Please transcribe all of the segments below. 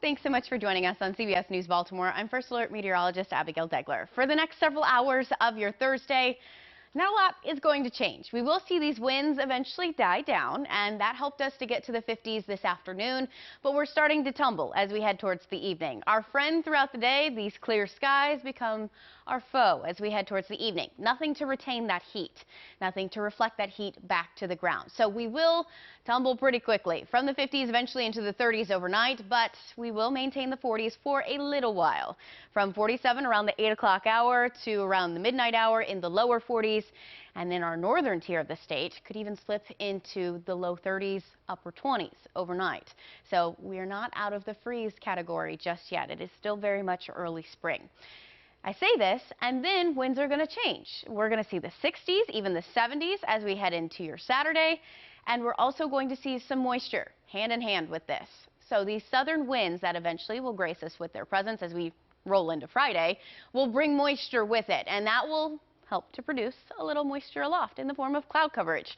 Thanks so much for joining us on CBS News Baltimore. I'm First Alert Meteorologist Abigail Degler. For the next several hours of your Thursday, not a lot is going to change. We will see these winds eventually die down, and that helped us to get to the 50s this afternoon, but we're starting to tumble as we head towards the evening. Our friend throughout the day, these clear skies become our foe as we head towards the evening. Nothing to retain that heat, nothing to reflect that heat back to the ground. So we will tumble pretty quickly from the 50s eventually into the 30s overnight, but we will maintain the 40s for a little while. From 47 around the 8 o'clock hour to around the midnight hour in the lower 40s. And then our northern tier of the state could even slip into the low 30s, upper 20s overnight. So we are not out of the freeze category just yet. It is still very much early spring. I say this, and then winds are going to change. We're going to see the 60s, even the 70s as we head into your Saturday. And we're also going to see some moisture hand in hand with this. So these southern winds that eventually will grace us with their presence as we roll into Friday will bring moisture with it, and that will help to produce a little moisture aloft in the form of cloud coverage.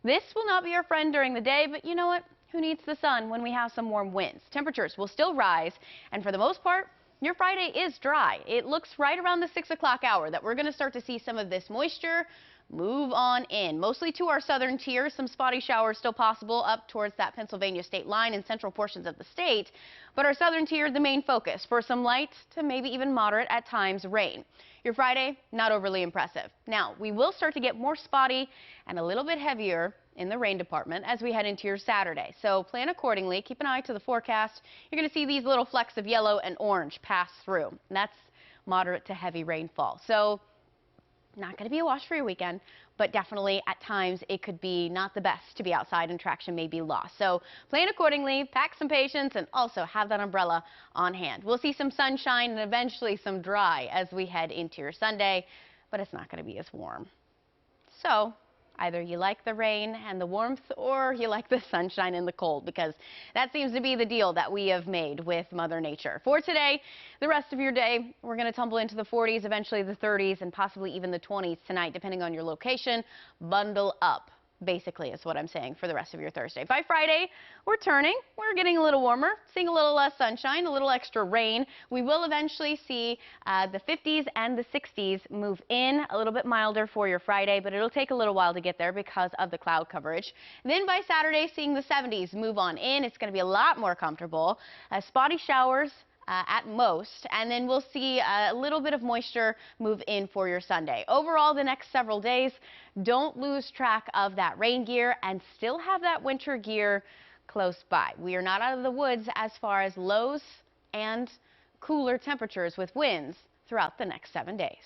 This will not be our friend during the day, but you know what? Who needs the sun when we have some warm winds? Temperatures will still rise, and for the most part, your Friday is dry. It looks right around the 6 o'clock hour that we're going to start to see some of this moisture move on in, mostly to our southern tier. Some spotty showers still possible up towards that Pennsylvania state line and central portions of the state. But our southern tier, the main focus for some light to maybe even moderate at times rain. Your Friday, not overly impressive. Now, we will start to get more spotty and a little bit heavier in the rain department as we head into your Saturday. So plan accordingly. Keep an eye to the forecast. You're going to see these little flecks of yellow and orange pass through. And that's moderate to heavy rainfall. So not going to be a wash for your weekend, but definitely at times it could be not the best to be outside and traction may be lost. So plan accordingly, pack some patience, and also have that umbrella on hand. We'll see some sunshine and eventually some dry as we head into your Sunday, but it's not going to be as warm. So either you like the rain and the warmth or you like the sunshine and the cold, because that seems to be the deal that we have made with Mother Nature. For today, the rest of your day, we're going to tumble into the 40s, eventually the 30s, and possibly even the 20s tonight, depending on your location. Bundle up, basically, is what I'm saying for the rest of your Thursday. By Friday, we're turning. We're getting a little warmer, seeing a little less sunshine, a little extra rain. We will eventually see the 50s and the 60s move in, a little bit milder for your Friday, but it'll take a little while to get there because of the cloud coverage. Then by Saturday, seeing the 70s move on in. It's going to be a lot more comfortable. Spotty showers at most, and then we'll see a little bit of moisture move in for your Sunday. Overall, the next several days, don't lose track of that rain gear and still have that winter gear close by. We are not out of the woods as far as lows and cooler temperatures with winds throughout the next 7 days.